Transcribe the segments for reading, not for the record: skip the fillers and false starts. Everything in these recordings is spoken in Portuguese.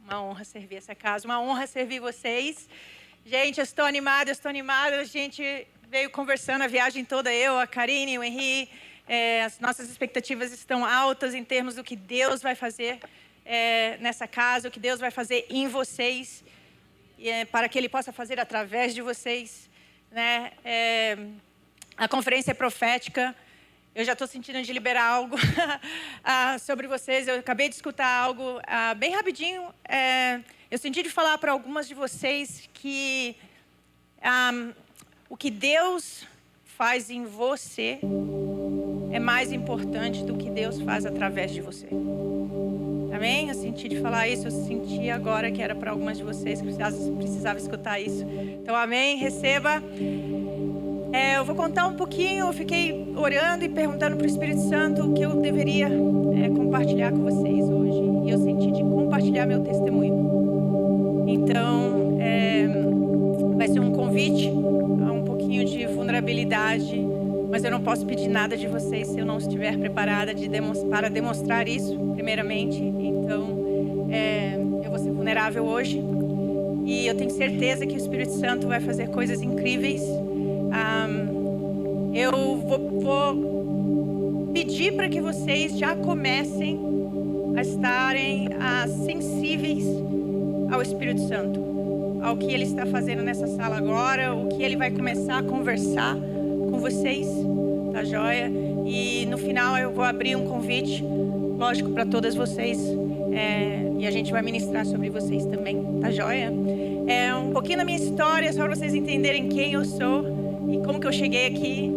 Uma honra servir essa casa, uma honra servir vocês. Gente, eu estou animada. A gente veio conversando a viagem toda, eu, a Karine, o Henri. As nossas expectativas estão altas em termos do que Deus vai fazer nessa casa, o que Deus vai fazer em vocês, para que Ele possa fazer através de vocês, né? A conferência é profética. Eu já estou sentindo de liberar algo sobre vocês. Eu acabei de escutar algo bem rapidinho. Eu senti de falar para algumas de vocês que o que Deus faz em você é mais importante do que Deus faz através de você. Amém? Eu senti de falar isso. Eu senti agora que era para algumas de vocês que precisava escutar isso. Então, amém? Receba. Eu vou contar um pouquinho. Eu fiquei orando e perguntando para o Espírito Santo o que eu deveria compartilhar com vocês hoje. E eu senti de compartilhar meu testemunho. Então, vai ser um convite a um pouquinho de vulnerabilidade. Mas eu não posso pedir nada de vocês se eu não estiver preparada para demonstrar isso, primeiramente. Então, eu vou ser vulnerável hoje. E eu tenho certeza que o Espírito Santo vai fazer coisas incríveis. Eu vou pedir para que vocês já comecem a estarem sensíveis ao Espírito Santo, ao que Ele está fazendo nessa sala agora, o que Ele vai começar a conversar com vocês, tá joia? E no final eu vou abrir um convite, lógico, para todas vocês, e a gente vai ministrar sobre vocês também, tá joia? Um pouquinho da minha história, só para vocês entenderem quem eu sou e como que eu cheguei aqui.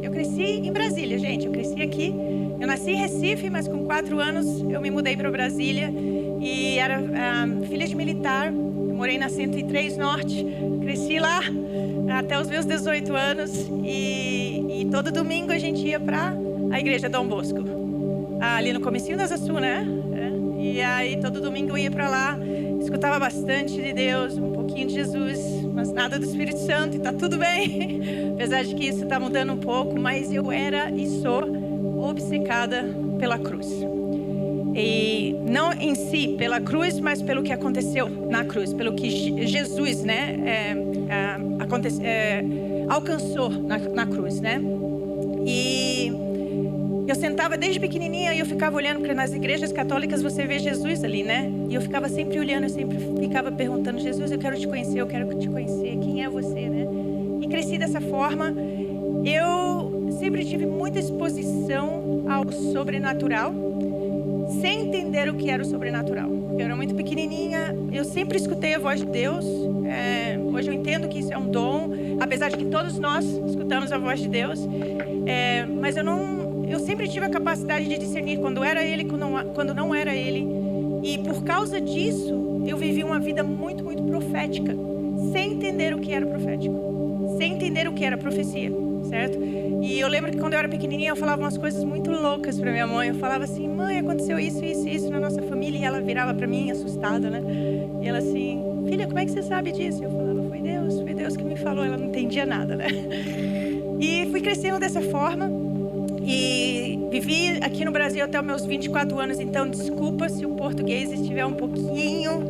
Eu cresci em Brasília, gente. Eu cresci aqui. Eu nasci em Recife, mas com 4 anos eu me mudei para Brasília. E era filha de militar. Eu morei na 103 Norte. Cresci lá até os meus 18 anos. E todo domingo a gente ia para a igreja Dom Bosco. Ali no comecinho da Zaçu, né? E aí todo domingo eu ia para lá. Escutava bastante de Deus, um pouquinho de Jesus, mas nada do Espírito Santo, e tá tudo bem. Apesar de que isso está mudando um pouco, mas eu era e sou obcecada pela cruz. E não em si pela cruz, mas pelo que aconteceu na cruz, pelo que Jesus, né, alcançou na cruz, né? E eu sentava desde pequenininha e eu ficava olhando, porque nas igrejas católicas você vê Jesus ali, né? E eu ficava sempre olhando, eu sempre ficava perguntando: Jesus, eu quero te conhecer, quem é você, né? E cresci dessa forma. Eu sempre tive muita exposição ao sobrenatural, sem entender o que era o sobrenatural. Eu era muito pequenininha, eu sempre escutei a voz de Deus. Hoje eu entendo que isso é um dom, apesar de que todos nós escutamos a voz de Deus. Mas eu sempre tive a capacidade de discernir quando era Ele, quando não era Ele. E por causa disso, eu vivi uma vida muito, muito profética, sem entender o que era profético, sem entender o que era profecia, certo? E eu lembro que quando eu era pequenininha, eu falava umas coisas muito loucas para minha mãe. Eu falava assim: mãe, aconteceu isso, isso, isso na nossa família. E ela virava para mim, assustada, né? E ela assim: filha, como é que você sabe disso? Eu falava: foi Deus que me falou. Ela não entendia nada, né? E fui crescendo dessa forma. E vivi aqui no Brasil até os meus 24 anos, então desculpa se o português estiver um pouquinho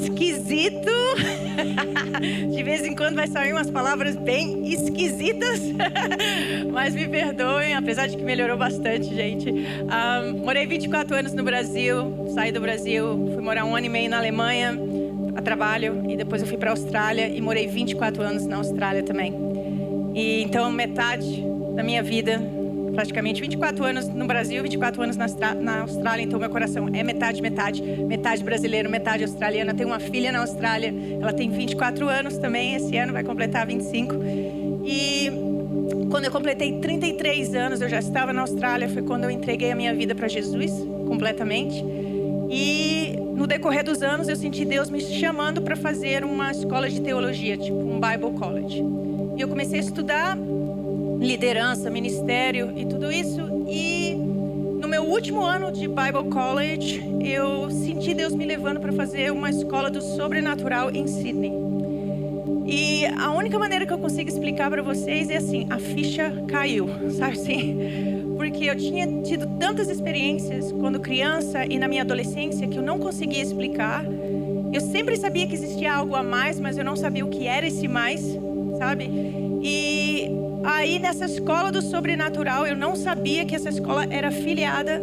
esquisito. De vez em quando vai sair umas palavras bem esquisitas, mas me perdoem, apesar de que melhorou bastante, gente. Morei 24 anos no Brasil, saí do Brasil, fui morar 1 ano e meio na Alemanha a trabalho, e depois eu fui para a Austrália e morei 24 anos na Austrália também. E então metade da minha vida, praticamente 24 anos no Brasil, 24 anos na Austrália, então meu coração é metade brasileiro, metade australiana. Tenho uma filha na Austrália, ela tem 24 anos também, esse ano vai completar 25. E quando eu completei 33 anos, eu já estava na Austrália, foi quando eu entreguei a minha vida para Jesus, completamente. E no decorrer dos anos, eu senti Deus me chamando para fazer uma escola de teologia, tipo um Bible College. E eu comecei a estudar liderança, ministério e tudo isso. E no meu último ano de Bible College, eu senti Deus me levando para fazer uma escola do sobrenatural em Sydney. E a única maneira que eu consigo explicar para vocês é assim: a ficha caiu, sabe assim? porque eu tinha tido tantas experiências quando criança e na minha adolescência que eu não conseguia explicar. Eu sempre sabia que existia algo a mais, mas eu não sabia o que era esse mais, sabe? E aí nessa escola do sobrenatural, eu não sabia que essa escola era afiliada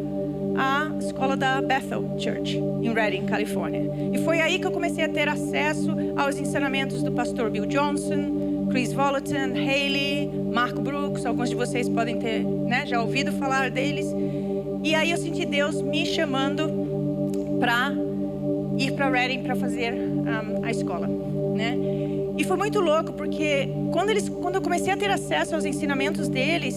à escola da Bethel Church, em Redding, Califórnia. E foi aí que eu comecei a ter acesso aos ensinamentos do pastor Bill Johnson, Chris Vallotton, Haley, Mark Brooks. Alguns de vocês podem ter, né, já ouvido falar deles. E aí eu senti Deus me chamando para ir para Redding para fazer a escola, né? E foi muito louco, porque quando eu comecei a ter acesso aos ensinamentos deles,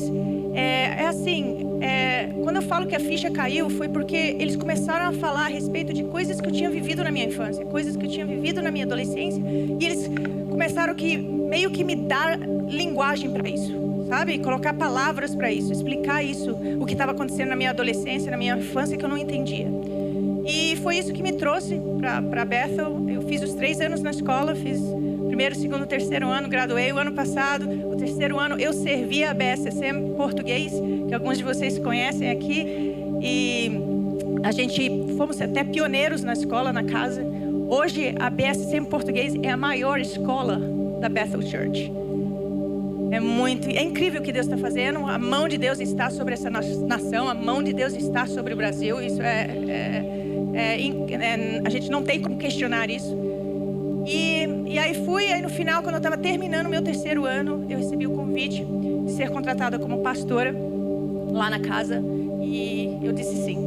quando eu falo que a ficha caiu, foi porque eles começaram a falar a respeito de coisas que eu tinha vivido na minha infância, coisas que eu tinha vivido na minha adolescência, e eles começaram meio que me dar linguagem para isso, sabe? Colocar palavras para isso, explicar isso, o que estava acontecendo na minha adolescência, na minha infância, que eu não entendia. E foi isso que me trouxe para Bethel. Eu fiz os 3 anos na escola, fiz primeiro, segundo, terceiro ano, graduei o ano passado. O terceiro ano eu servi a BSSM Português, que alguns de vocês conhecem aqui. E a gente fomos até pioneiros na escola, na casa. Hoje a BSSM Português é a maior escola da Bethel Church. É incrível o que Deus está fazendo. A mão de Deus está sobre essa nação, a mão de Deus está sobre o Brasil. Isso a gente não tem como questionar isso. E aí no final, quando eu estava terminando o meu terceiro ano, eu recebi o convite de ser contratada como pastora lá na casa, e eu disse sim.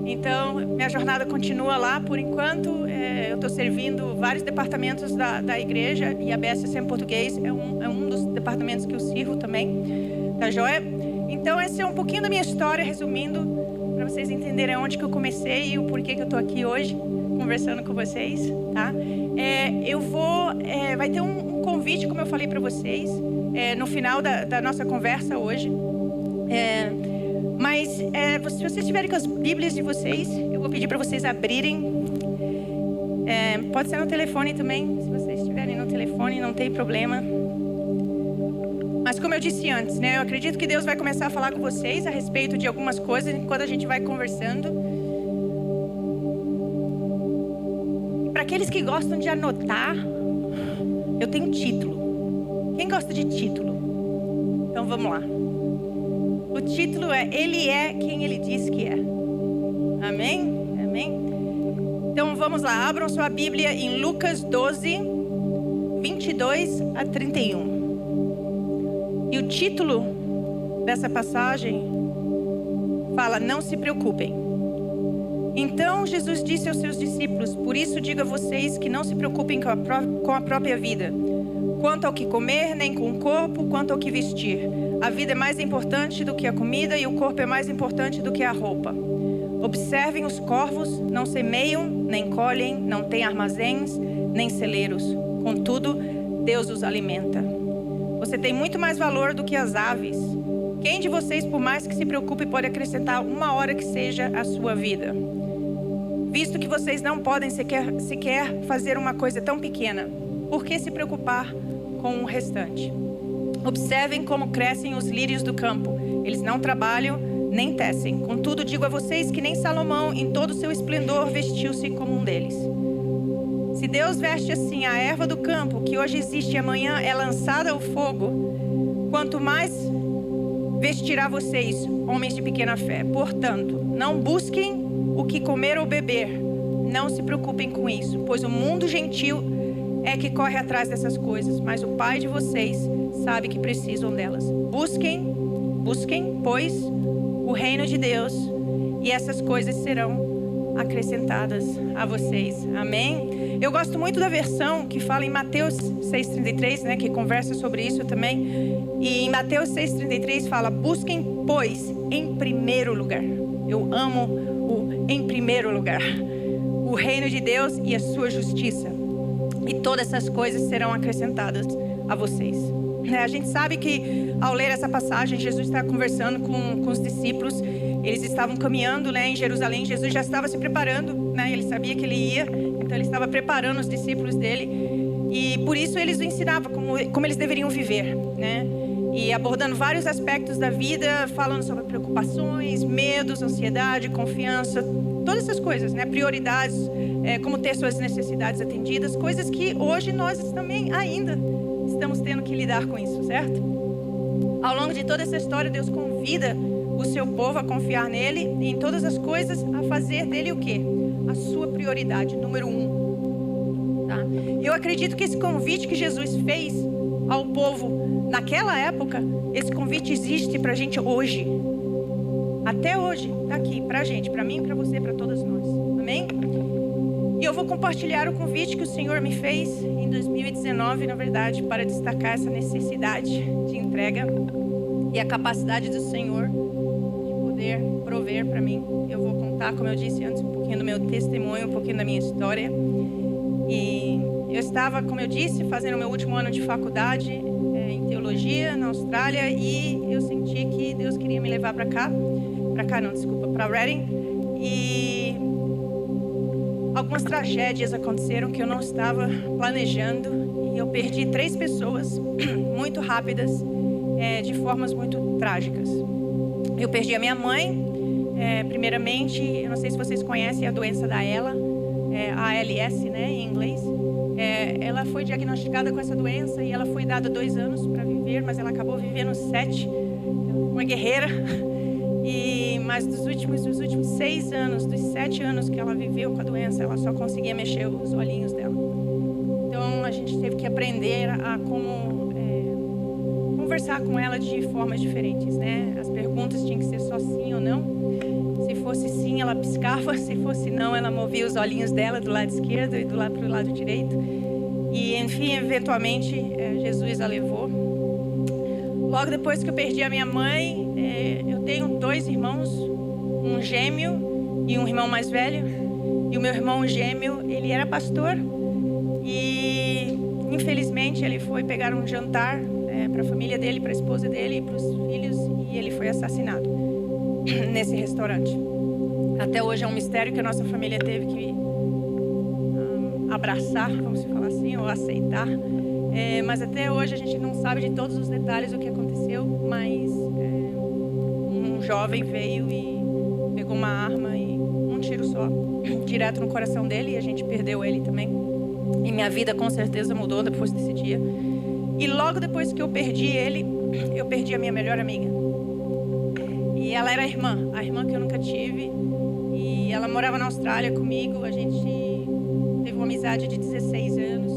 Então, minha jornada continua lá por enquanto. Eu estou servindo vários departamentos da igreja, e a BSSM Português é um dos departamentos que eu sirvo também, tá joia? Então, essa é um pouquinho da minha história, resumindo, para vocês entenderem onde que eu comecei e o porquê que eu estou aqui hoje, conversando com vocês, tá? Vai ter um convite, como eu falei para vocês, no final da nossa conversa hoje. Mas se vocês tiverem com as Bíblias de vocês, eu vou pedir para vocês abrirem. Pode ser no telefone também, se vocês estiverem no telefone, não tem problema. Mas como eu disse antes, né, eu acredito que Deus vai começar a falar com vocês a respeito de algumas coisas enquanto a gente vai conversando. Para aqueles que gostam de anotar, eu tenho título. Quem gosta de título? Então vamos lá. O título é Ele é quem Ele diz que é. Amém? Amém? Então vamos lá, abram sua Bíblia em Lucas 12, 22 a 31. E o título dessa passagem fala: não se preocupem. Então Jesus disse aos seus discípulos: por isso digo a vocês que não se preocupem com a própria vida, quanto ao que comer, nem com o corpo, quanto ao que vestir. A vida é mais importante do que a comida, e o corpo é mais importante do que a roupa. Observem os corvos, não semeiam, nem colhem, não têm armazéns, nem celeiros. Contudo, Deus os alimenta. Você tem muito mais valor do que as aves. Quem de vocês, por mais que se preocupe, pode acrescentar uma hora que seja à sua vida? Visto que vocês não podem sequer fazer uma coisa tão pequena, por que se preocupar com o restante? Observem como crescem os lírios do campo. Eles não trabalham nem tecem. Contudo, digo a vocês que nem Salomão, em todo o seu esplendor, vestiu-se como um deles. Se Deus veste assim a erva do campo, que hoje existe e amanhã é lançada ao fogo, quanto mais vestirá vocês, homens de pequena fé. Portanto, não busquem o que comer ou beber. Não se preocupem com isso, pois o mundo gentil é que corre atrás dessas coisas, mas o Pai de vocês sabe que precisam delas. Busquem, pois, o reino de Deus, e essas coisas serão acrescentadas a vocês. Amém? Eu gosto muito da versão que fala em Mateus 6,33, né, que conversa sobre isso também. E em Mateus 6,33 fala: busquem, pois, em primeiro lugar. Eu amo o em primeiro lugar. O reino de Deus e a sua justiça. E todas essas coisas serão acrescentadas a vocês. A gente sabe que ao ler essa passagem, Jesus está conversando com os discípulos. Eles estavam caminhando, né, em Jerusalém. Jesus já estava se preparando, né? Ele sabia que ele ia, então ele estava preparando os discípulos dele. E por isso eles o ensinavam como eles deveriam viver, né? e abordando vários aspectos da vida, falando sobre preocupações, medos, ansiedade, confiança, todas essas coisas, né? Prioridades, como ter suas necessidades atendidas, coisas que hoje nós também ainda estamos tendo que lidar com isso, certo? Ao longo de toda essa história, Deus convida o seu povo a confiar nele e em todas as coisas a fazer dele o quê? A sua prioridade, número 1. Tá? Eu acredito que esse convite que Jesus fez ao povo naquela época, esse convite existe pra gente hoje. Até hoje, tá aqui, pra gente, pra mim, pra você, pra todas nós. Amém? E eu vou compartilhar o convite que o Senhor me fez em 2019, na verdade, para destacar essa necessidade de entrega e a capacidade do Senhor de poder prover para mim. Eu vou contar, como eu disse antes, um pouquinho do meu testemunho, um pouquinho da minha história. E eu estava, como eu disse, fazendo o meu último ano de faculdade em teologia na Austrália, e eu senti que Deus queria me levar para Reading. E algumas tragédias aconteceram que eu não estava planejando, e eu perdi 3 pessoas muito rápidas, de formas muito trágicas. Eu perdi a minha mãe, primeiramente. Eu não sei se vocês conhecem a doença da Ela, ALS, né, em inglês. Ela foi diagnosticada com essa doença e ela foi dada 2 anos para viver, mas ela acabou vivendo 7. Uma guerreira. Mas dos últimos 6 anos, dos 7 anos que ela viveu com a doença, ela só conseguia mexer os olhinhos dela. Então a gente teve que aprender a como conversar com ela de formas diferentes, né? As perguntas tinham que ser só sim ou não. Se fosse sim, ela piscava. Se fosse não, ela movia os olhinhos dela do lado esquerdo e do lado para o lado direito. E enfim, eventualmente, Jesus a levou. Logo depois que eu perdi a minha mãe, eu tenho 2 irmãos, um gêmeo e um irmão mais velho. E o meu irmão gêmeo, ele era pastor. E infelizmente ele foi pegar um jantar para a família dele, para a esposa dele e para os filhos, e ele foi assassinado nesse restaurante. Até hoje é um mistério que a nossa família teve que abraçar, vamos falar assim, ou aceitar. Mas até hoje a gente não sabe de todos os detalhes do que aconteceu, mas um jovem veio e pegou uma arma e um tiro só, direto no coração dele, e a gente perdeu ele também. E minha vida com certeza mudou depois desse dia. E logo depois que eu perdi ele, eu perdi a minha melhor amiga. E ela era a irmã que eu nunca tive. E ela morava na Austrália comigo. A gente teve uma amizade de 16 anos.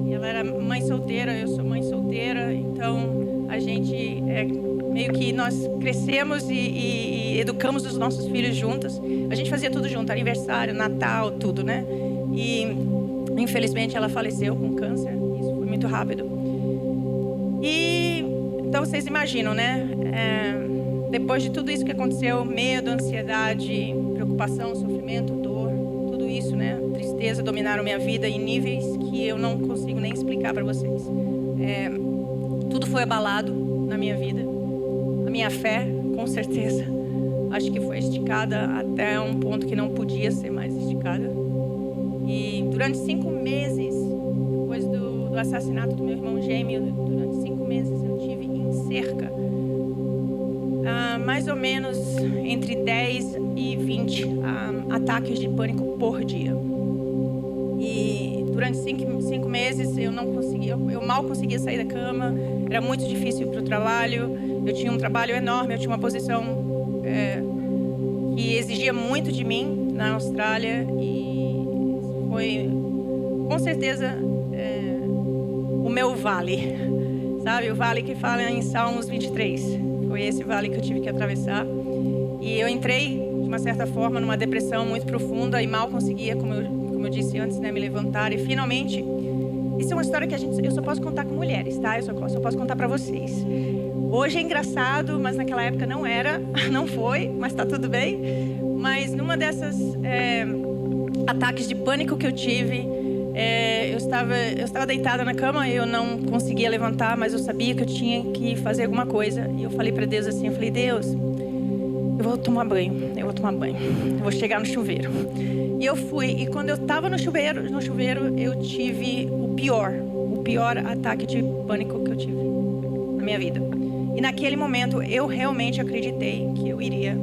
E ela era mãe solteira, eu sou mãe solteira. Então a gente meio que nós crescemos e educamos os nossos filhos juntas. A gente fazia tudo junto, aniversário, Natal, tudo, né? E infelizmente ela faleceu com câncer. Isso foi muito rápido. E então vocês imaginam, né? Depois de tudo isso que aconteceu, medo, ansiedade, preocupação, sofrimento, dor, tudo isso, né? Tristeza dominaram minha vida em níveis que eu não consigo nem explicar para vocês. Tudo foi abalado na minha vida. A minha fé, com certeza, acho que foi esticada até um ponto que não podia ser mais esticada. E durante 5 meses, depois do assassinato do meu irmão gêmeo, durante 5 meses eu tive em cerca mais ou menos entre 10 e 20 ataques de pânico por dia. E durante 5 meses eu mal conseguia sair da cama, era muito difícil para o trabalho. Eu tinha um trabalho enorme, eu tinha uma posição que exigia muito de mim na Austrália, e foi com certeza o meu vale, sabe? O vale que fala em Salmos 23. Foi esse vale que eu tive que atravessar. E eu entrei, de uma certa forma, numa depressão muito profunda e mal conseguia, como eu disse antes, né, me levantar. E finalmente, isso é uma história que eu só posso contar com mulheres, tá? Eu só posso contar para vocês. Hoje é engraçado, mas naquela época não era, não foi, mas tá tudo bem. Mas numa dessas ataques de pânico que eu tive, eu estava deitada na cama, eu não conseguia levantar, mas eu sabia que eu tinha que fazer alguma coisa. E eu falei para Deus assim, eu falei, Deus, eu vou tomar banho, eu vou chegar no chuveiro. E eu fui, e quando eu estava no chuveiro, eu tive o pior ataque de pânico que eu tive na minha vida. E naquele momento eu realmente acreditei que eu iria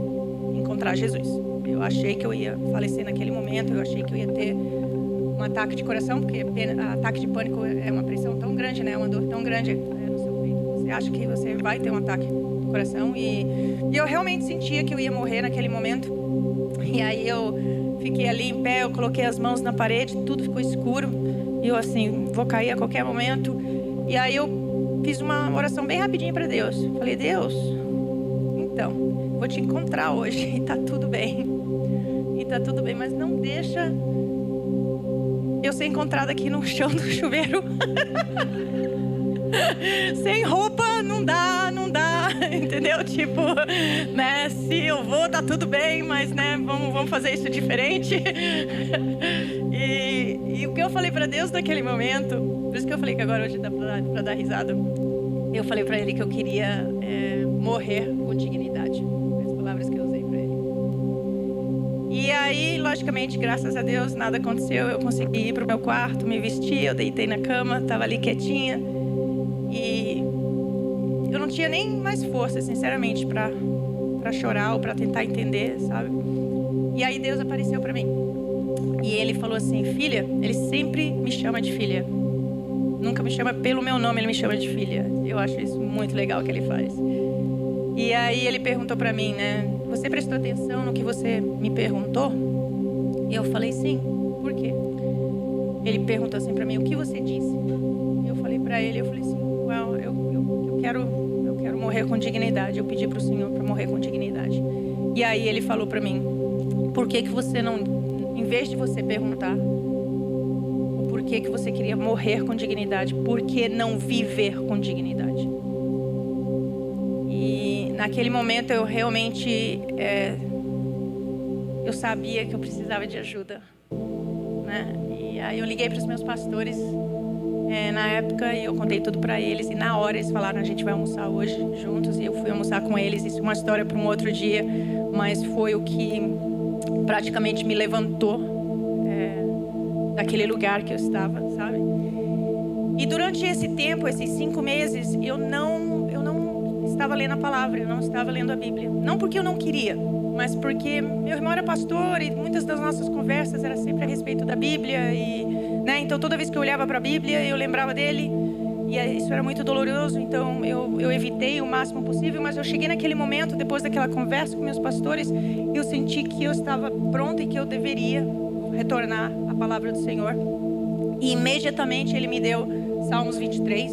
encontrar Jesus. Eu achei que eu ia falecer naquele momento, eu achei que eu ia ter um ataque de coração, porque ataque de pânico é uma pressão tão grande, né? Uma dor tão grande no seu peito. Você acha que você vai ter um ataque de coração e eu realmente sentia que eu ia morrer naquele momento. E aí eu fiquei ali em pé, eu coloquei as mãos na parede, tudo ficou escuro. E eu assim, vou cair a qualquer momento. E aí eu fiz uma oração bem rapidinho para Deus. Falei, Deus, então, vou te encontrar hoje e tá tudo bem. E tá tudo bem, mas não deixa eu ser encontrada aqui no chão do chuveiro. Sem roupa, não dá, entendeu? Tipo, né, se eu vou, tá tudo bem, mas, né, vamos fazer isso diferente. E o que eu falei para Deus naquele momento, por isso que eu falei que agora hoje dá pra dar risada. Eu falei para Ele que eu queria morrer com dignidade. As palavras que eu usei para Ele. E aí, logicamente, graças a Deus, nada aconteceu. Eu consegui ir pro meu quarto, me vestir, eu deitei na cama, tava ali quietinha. E eu não tinha nem mais força, sinceramente, para chorar ou para tentar entender, sabe? E aí Deus apareceu para mim. E Ele falou assim, filha, Ele sempre me chama de filha. Nunca me chama pelo meu nome, Ele me chama de filha. Eu acho isso muito legal que Ele faz. E aí Ele perguntou para mim, né? Você prestou atenção no que você me perguntou? E eu falei, sim. Por quê? Ele perguntou assim para mim, o que você disse? Eu falei para Ele, eu falei assim, eu quero morrer com dignidade. Eu pedi para o Senhor para morrer com dignidade. E aí Ele falou para mim, por que você não, em vez de você perguntar o porquê que você queria morrer com dignidade, por que não viver com dignidade? E naquele momento eu realmente, eu sabia que eu precisava de ajuda, né? E aí eu liguei para os meus pastores na época e eu contei tudo para eles. E na hora eles falaram, a gente vai almoçar hoje juntos. E eu fui almoçar com eles. Isso é uma história para um outro dia, mas foi o que praticamente me levantou daquele lugar que eu estava, sabe? E durante esse tempo, esses 5 meses, eu não estava lendo a palavra, eu não estava lendo a Bíblia. Não porque eu não queria, mas porque meu irmão era pastor e muitas das nossas conversas eram sempre a respeito da Bíblia. E, né, então toda vez que eu olhava para a Bíblia, eu lembrava dele. E isso era muito doloroso, então eu evitei o máximo possível. Mas eu cheguei naquele momento, depois daquela conversa com meus pastores, eu senti que eu estava pronta e que eu deveria retornar à palavra do Senhor. E imediatamente Ele me deu Salmos 23.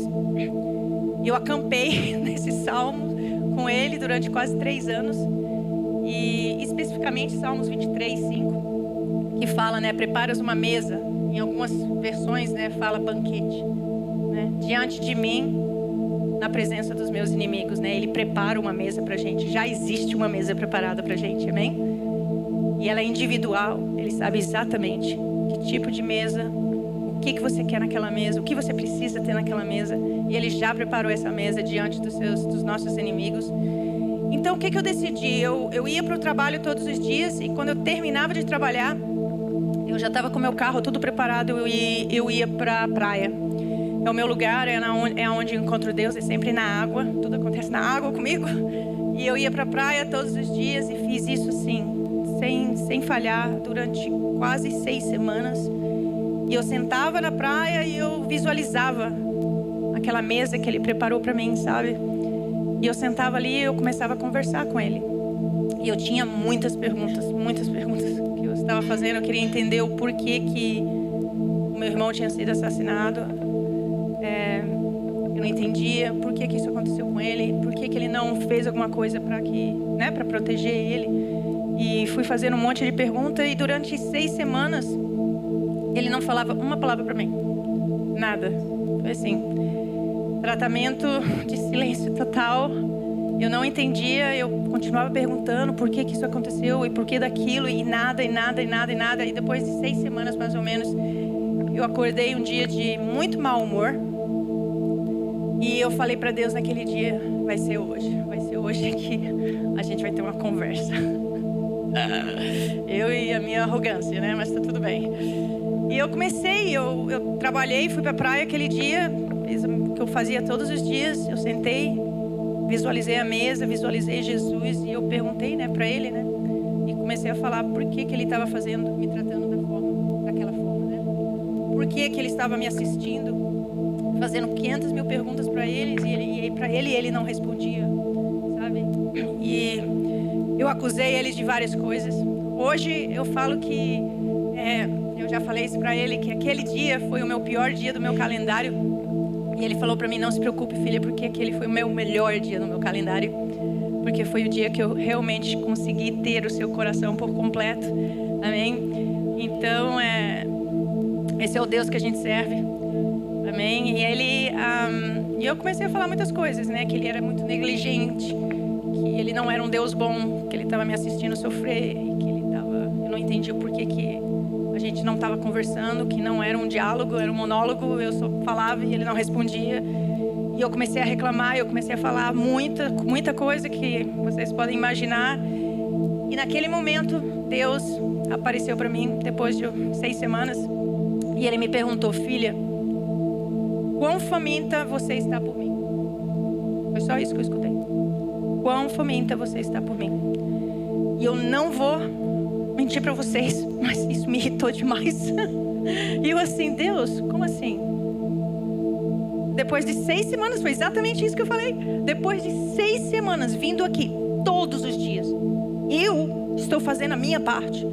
Eu acampei nesse salmo com Ele durante quase 3 anos. E especificamente Salmos 23, 5, que fala, né, preparas uma mesa. Em algumas versões, né, fala banquete, né, diante de mim, na presença dos meus inimigos, né? Ele prepara uma mesa pra gente. Já existe uma mesa preparada pra gente, amém? E ela é individual. Ele sabe exatamente que tipo de mesa, o que você quer naquela mesa, o que você precisa ter naquela mesa. E Ele já preparou essa mesa diante dos nossos inimigos. Então, o que eu decidi? Eu ia para o trabalho todos os dias e quando eu terminava de trabalhar, eu já estava com o meu carro tudo preparado, eu ia para a praia. É o meu lugar, é onde eu encontro Deus, é sempre na água. Tudo acontece na água comigo. E eu ia para a praia todos os dias e fiz isso assim, sem falhar, durante quase 6 semanas. E eu sentava na praia e eu visualizava aquela mesa que Ele preparou para mim, sabe? E eu sentava ali e eu começava a conversar com Ele. E eu tinha muitas perguntas que eu estava fazendo. Eu queria entender o porquê que o meu irmão tinha sido assassinado. Eu não entendia por que isso aconteceu com ele, por que ele não fez alguma coisa para proteger ele. E fui fazendo um monte de perguntas e durante 6 semanas ele não falava uma palavra para mim, nada. Foi assim, tratamento de silêncio total. Eu não entendia, eu continuava perguntando por que isso aconteceu e por que daquilo e nada. E depois de 6 semanas mais ou menos, eu acordei um dia de muito mau humor. E eu falei para Deus naquele dia, vai ser hoje que a gente vai ter uma conversa. Eu e a minha arrogância, né? Mas tá tudo bem. E eu comecei, eu trabalhei, fui pra praia aquele dia, fiz o que eu fazia todos os dias. Eu sentei visualizei a mesa, visualizei Jesus e eu perguntei, né, para ele, né? E comecei a falar por que ele estava me tratando daquela forma, né? Por que ele estava me assistindo, fazendo 500 mil perguntas para eles e para ele não respondia, sabe? E eu acusei ele de várias coisas. Hoje eu falo que eu já falei isso para ele, que aquele dia foi o meu pior dia do meu calendário. E ele falou para mim: não se preocupe, filha, porque aquele foi o meu melhor dia no meu calendário. Porque foi o dia que eu realmente consegui ter o seu coração por completo. Amém? Então, esse é o Deus que a gente serve. Amém? E eu comecei a falar muitas coisas, né? Que ele era muito negligente, que ele não era um Deus bom, que ele estava me assistindo sofrer, e que eu não entendia por que a gente não estava conversando, que não era um diálogo, era um monólogo. Eu só falava e ele não respondia. E eu comecei a reclamar, eu comecei a falar muita coisa que vocês podem imaginar. E naquele momento, Deus apareceu para mim, depois de 6 semanas. E ele me perguntou: filha, quão faminta você está por mim? Foi só isso que eu escutei. Quão faminta você está por mim? E eu não vou mentir para vocês, mas isso me irritou demais. E eu assim: Deus, como assim? Depois de 6 semanas, foi exatamente isso que eu falei. Depois de 6 semanas vindo aqui todos os dias, eu estou fazendo a minha parte.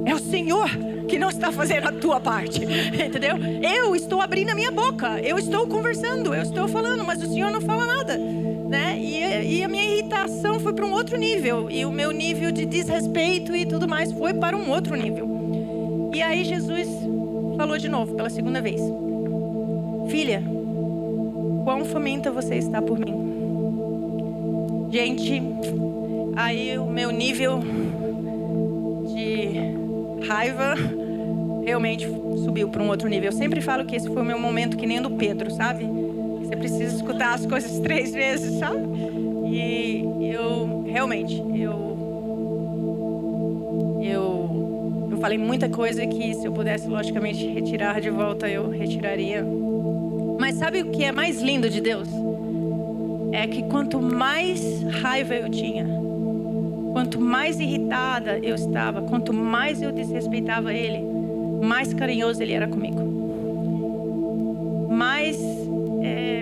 É o Senhor que não está fazendo a tua parte, entendeu? Eu estou abrindo a minha boca, eu estou conversando, eu estou falando, mas o Senhor não fala nada, né? E a minha irritação foi para um outro nível, e o meu nível de desrespeito e tudo mais foi para um outro nível. E aí Jesus falou de novo, pela segunda vez: filha, quão faminta você está por mim? Gente, aí o meu nível de raiva realmente subiu para um outro nível. Eu sempre falo que esse foi o meu momento que nem o do Pedro, sabe? Você precisa escutar as coisas 3 vezes, sabe? E eu realmente, eu falei muita coisa que, se eu pudesse logicamente retirar de volta, eu retiraria. Mas sabe o que é mais lindo de Deus? É que quanto mais raiva eu tinha, quanto mais irritada eu estava, quanto mais eu desrespeitava Ele, mais carinhoso Ele era comigo, mais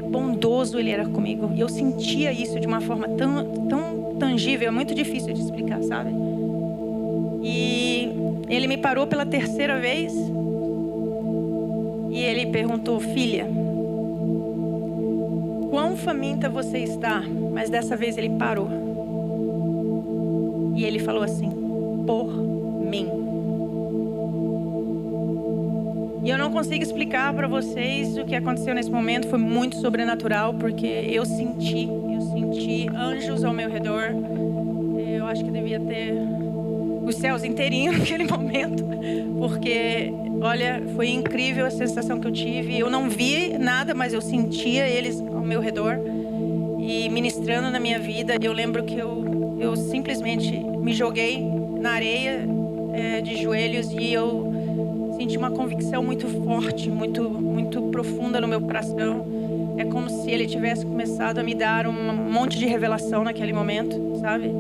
bondoso Ele era comigo. E eu sentia isso de uma forma tão tangível, é muito difícil de explicar, sabe? E Ele me parou pela 3ª vez e Ele perguntou: filha, quão faminta você está? Mas dessa vez Ele parou. E Ele falou assim: por mim. E eu não consigo explicar para vocês o que aconteceu nesse momento. Foi muito sobrenatural, porque eu senti anjos ao meu redor. Eu acho que devia ter os céus inteirinhos naquele momento, porque, olha, foi incrível a sensação que eu tive. Eu não vi nada, mas eu sentia eles ao meu redor e ministrando na minha vida. Eu lembro que eu simplesmente me joguei na areia de joelhos e eu senti uma convicção muito forte, muito profunda no meu coração. É como se Ele tivesse começado a me dar um monte de revelação naquele momento, sabe?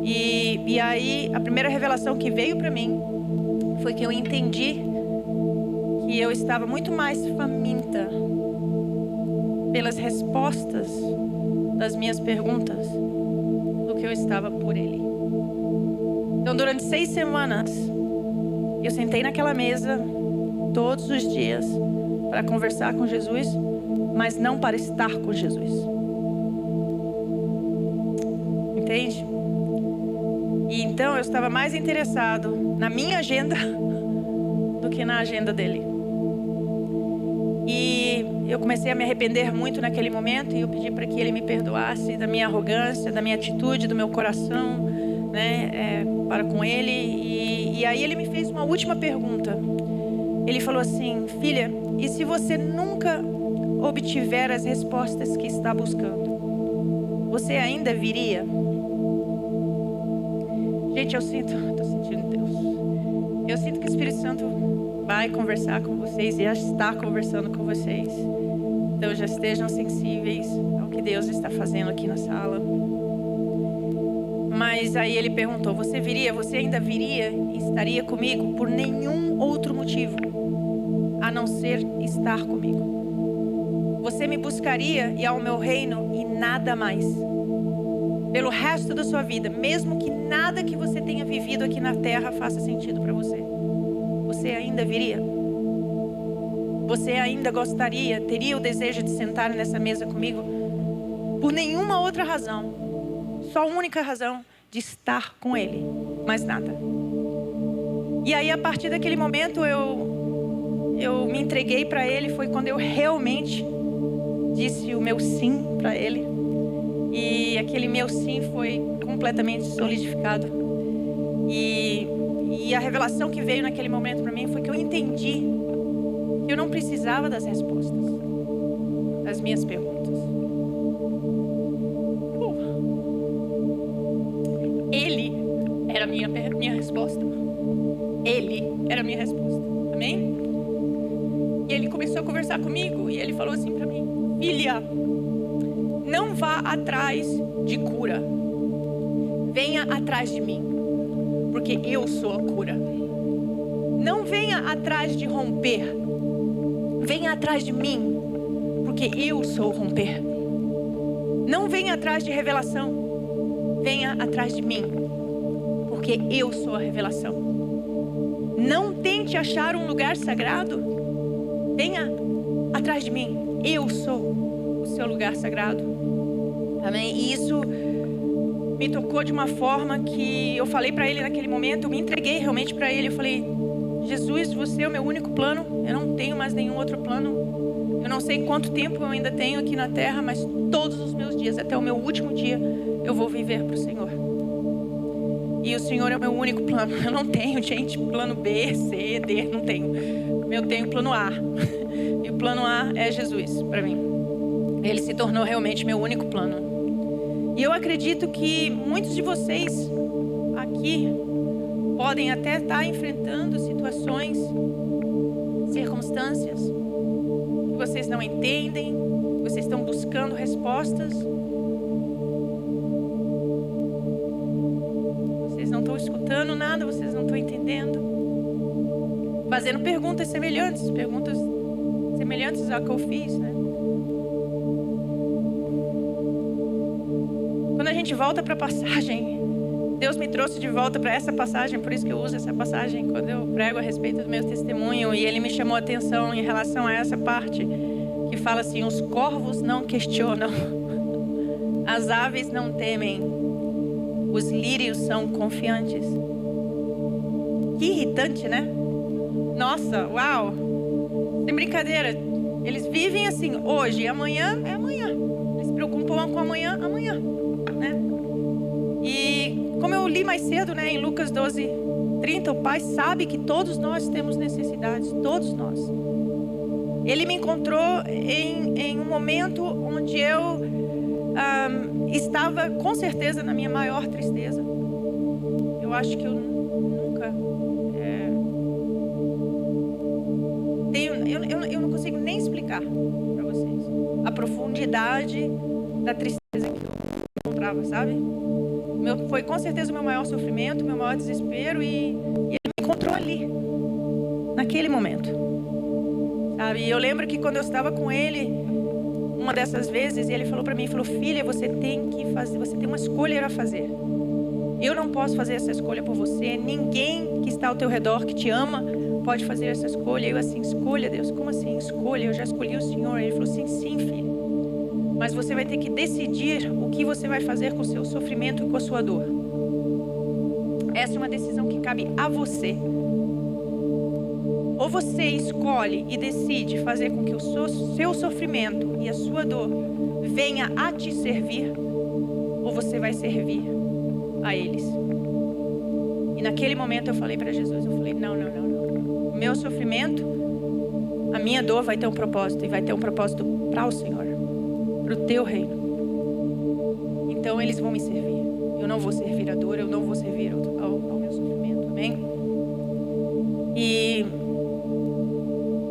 E aí, a primeira revelação que veio para mim foi que eu entendi que eu estava muito mais faminta pelas respostas das minhas perguntas do que eu estava por Ele. Então, durante 6 semanas, eu sentei naquela mesa todos os dias para conversar com Jesus, mas não para estar com Jesus. Entende? E então eu estava mais interessado na minha agenda do que na agenda dele. E eu comecei a me arrepender muito naquele momento e eu pedi para que Ele me perdoasse da minha arrogância, da minha atitude, do meu coração, né, para com Ele. E aí Ele me fez uma última pergunta. Ele falou assim: filha, e se você nunca obtiver as respostas que está buscando, você ainda viria? Gente, estou sentindo Deus. Eu sinto que o Espírito Santo vai conversar com vocês e já está conversando com vocês. Então já estejam sensíveis ao que Deus está fazendo aqui na sala. Mas aí ele perguntou: você ainda viria e estaria comigo por nenhum outro motivo a não ser estar comigo? Você me buscaria e ao meu reino e nada mais. Pelo resto da sua vida, mesmo que nada que você tenha vivido aqui na terra faça sentido para você, você ainda viria? Você ainda gostaria, teria o desejo de sentar nessa mesa comigo? Por nenhuma outra razão, só a única razão de estar com Ele, mais nada. E aí, a partir daquele momento, eu me entreguei para Ele. Foi quando eu realmente disse o meu sim para Ele. E aquele meu sim foi completamente solidificado. E a revelação que veio naquele momento para mim foi que eu entendi que eu não precisava das respostas das minhas perguntas. Ele era a minha resposta. Ele era a minha resposta. Amém? E ele começou a conversar comigo e ele falou assim para mim: filha, não vá atrás de cura. Venha atrás de mim, porque eu sou a cura. Não venha atrás de romper. Venha atrás de mim, porque eu sou o romper. Não venha atrás de revelação. Venha atrás de mim, porque eu sou a revelação. Não tente achar um lugar sagrado. Venha atrás de mim. Eu sou o seu lugar sagrado. Amém? E isso me tocou de uma forma que eu falei para Ele naquele momento. Eu me entreguei realmente para Ele. Eu falei: Jesus, você é o meu único plano. Eu não tenho mais nenhum outro plano. Eu não sei quanto tempo eu ainda tenho aqui na terra, mas todos os meus dias, até o meu último dia, eu vou viver para o Senhor. E o Senhor é o meu único plano. Eu não tenho, gente, plano B, C, D, não tenho. Eu tenho plano A. E o plano A é Jesus para mim. Ele se tornou realmente meu único plano. E eu acredito que muitos de vocês aqui podem até estar enfrentando situações, circunstâncias que vocês não entendem, vocês estão buscando respostas. Vocês não estão escutando nada, vocês não estão entendendo. Fazendo perguntas semelhantes ao que eu fiz, né? Quando a gente volta para a passagem, Deus me trouxe de volta para essa passagem, por isso que eu uso essa passagem quando eu prego a respeito do meu testemunho, e Ele me chamou a atenção em relação a essa parte que fala assim: os corvos não questionam, as aves não temem, os lírios são confiantes. Que irritante, né? Nossa, uau! Sem brincadeira, eles vivem assim, hoje, amanhã é amanhã. Eles se preocupam com amanhã, né? E como eu li mais cedo, né, em Lucas 12:30, o Pai sabe que todos nós temos necessidades, todos nós. Ele me encontrou em um momento onde eu estava com certeza na minha maior tristeza. Eu acho que eu nunca eu não consigo nem explicar para vocês a profundidade da tristeza que eu encontrava, sabe? Foi com certeza o meu maior sofrimento, o meu maior desespero, e Ele me encontrou ali, naquele momento, sabe? E eu lembro que quando eu estava com Ele, uma dessas vezes, Ele falou para mim, filha, você tem uma escolha a fazer. Eu não posso fazer essa escolha por você. Ninguém que está ao teu redor, que te ama, pode fazer essa escolha. Eu assim: escolha, Deus? Como assim escolha? Eu já escolhi o Senhor. Ele falou assim: sim, filha. Mas você vai ter que decidir o que você vai fazer com o seu sofrimento e com a sua dor. Essa é uma decisão que cabe a você. Ou você escolhe e decide fazer com que o seu sofrimento e a sua dor venha a te servir, ou você vai servir a eles. E naquele momento eu falei para Jesus, eu falei: não. O meu sofrimento, a minha dor vai ter um propósito, e vai ter um propósito para o Senhor, para o teu reino. Então eles vão me servir. Eu não vou servir a dor, eu não vou servir ao meu sofrimento. Amém? E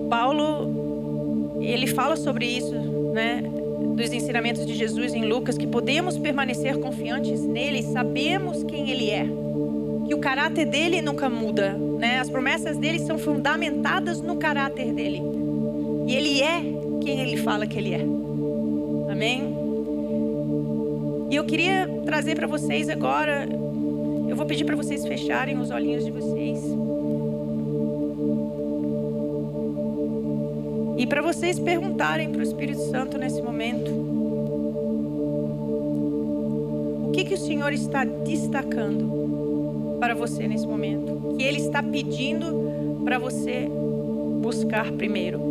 Paulo, ele fala sobre isso né, dos ensinamentos de Jesus em Lucas, que podemos permanecer confiantes nele, sabemos quem ele é, que o caráter dele nunca muda, né? As promessas dele são fundamentadas no caráter dele, e ele é quem ele fala que ele é. Amém? E eu queria trazer para vocês agora, eu vou pedir para vocês fecharem os olhinhos de vocês. E para vocês perguntarem para o Espírito Santo nesse momento: o que o Senhor está destacando para você nesse momento? Que Ele está pedindo para você buscar primeiro.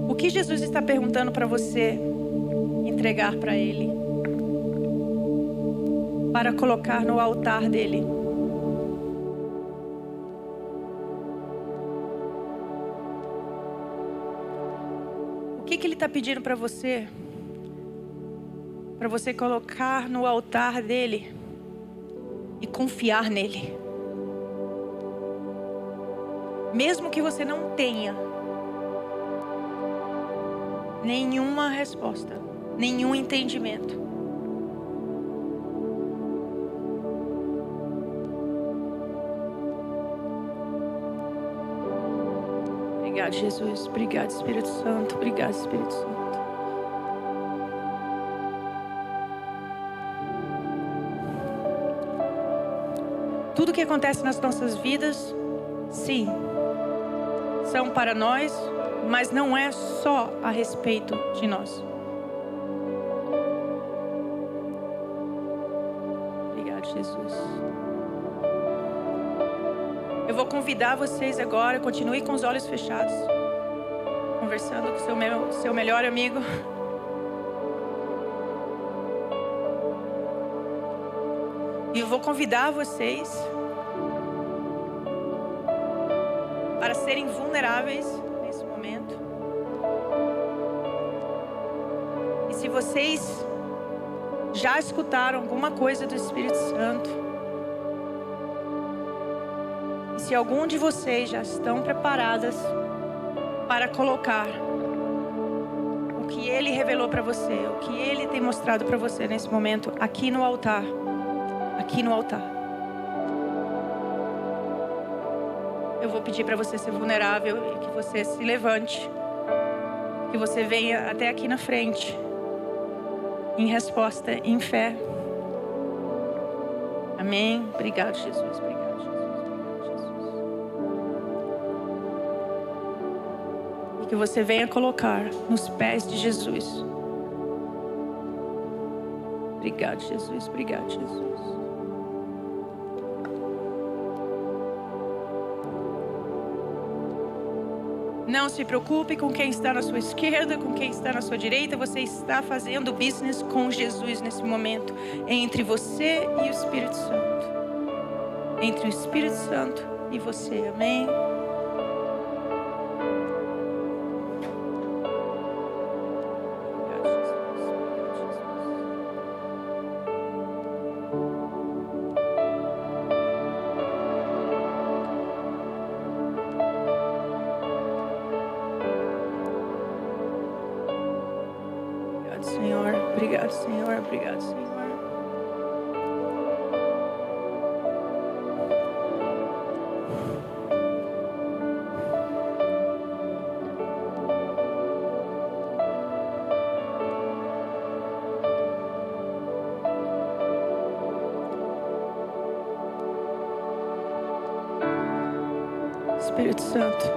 O que Jesus está perguntando para você entregar para Ele, para colocar no altar dele? O que Ele está pedindo para você colocar no altar dele e confiar nele? Mesmo que você não tenha nenhuma resposta, nenhum entendimento. Obrigado, Jesus. Obrigado, Espírito Santo. Obrigado, Espírito Santo. Tudo que acontece nas nossas vidas, sim, são para nós, mas não é só a respeito de nós. Obrigado, Jesus. Eu vou convidar vocês agora, continue com os olhos fechados, conversando com seu melhor amigo. E eu vou convidar vocês para serem vulneráveis nesse momento. E se vocês já escutaram alguma coisa do Espírito Santo, e se algum de vocês já estão preparadas para colocar o que Ele revelou para você, o que Ele tem mostrado para você nesse momento, aqui no altar, eu vou pedir para você ser vulnerável e que você se levante, que você venha até aqui na frente, em resposta, em fé. Amém? Obrigado, Jesus. Obrigado, Jesus. Obrigado, Jesus. E que você venha colocar nos pés de Jesus. Obrigado, Jesus. Obrigado, Jesus. Não se preocupe com quem está na sua esquerda, com quem está na sua direita. Você está fazendo business com Jesus nesse momento. Entre você e o Espírito Santo. Entre o Espírito Santo e você. Amém? Senhor, obrigado, Senhor, obrigado, Senhor. Espírito Santo,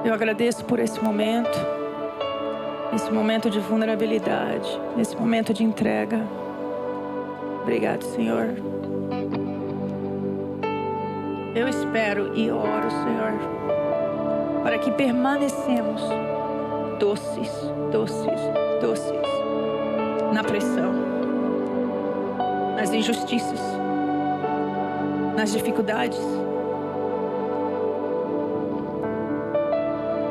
eu agradeço por esse momento. Nesse momento de vulnerabilidade, nesse momento de entrega. Obrigado, Senhor. Eu espero e oro, Senhor, para que permanecemos doces na pressão, nas injustiças, nas dificuldades.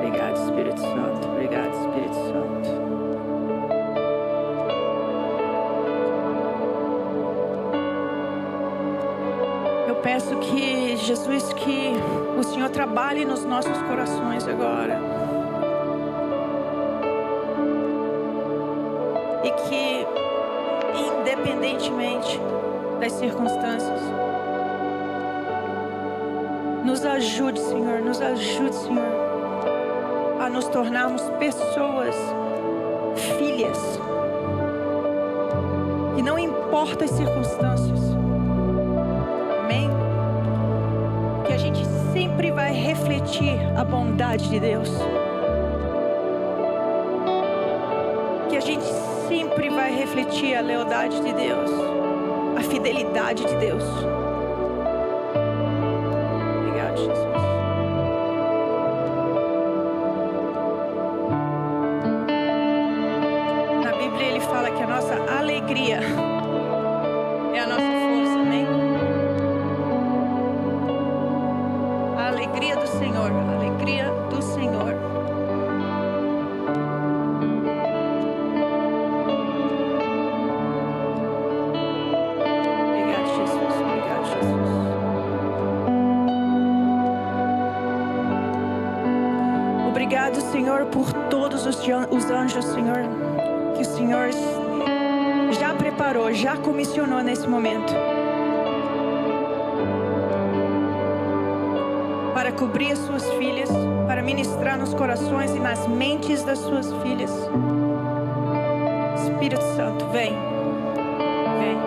Obrigado, Espírito Santo. Obrigado, Espírito Santo. Eu peço que, Jesus, que o Senhor trabalhe nos nossos corações agora. E que, independentemente das circunstâncias, nos ajude, Senhor, a nos tornarmos pessoas, filhas, que não importa as circunstâncias, amém? Que a gente sempre vai refletir a bondade de Deus, que a gente sempre vai refletir a lealdade de Deus, a fidelidade de Deus. Obrigado, Jesus. Na Bíblia ele fala que a nossa alegria é a nossa força, amém? A alegria do Senhor, a alegria do Senhor. Obrigado, Senhor, por todos os anjos, Senhor, que o Senhor já preparou, já comissionou nesse momento, para cobrir as suas filhas, para ministrar nos corações e nas mentes das suas filhas. Espírito Santo, vem, vem.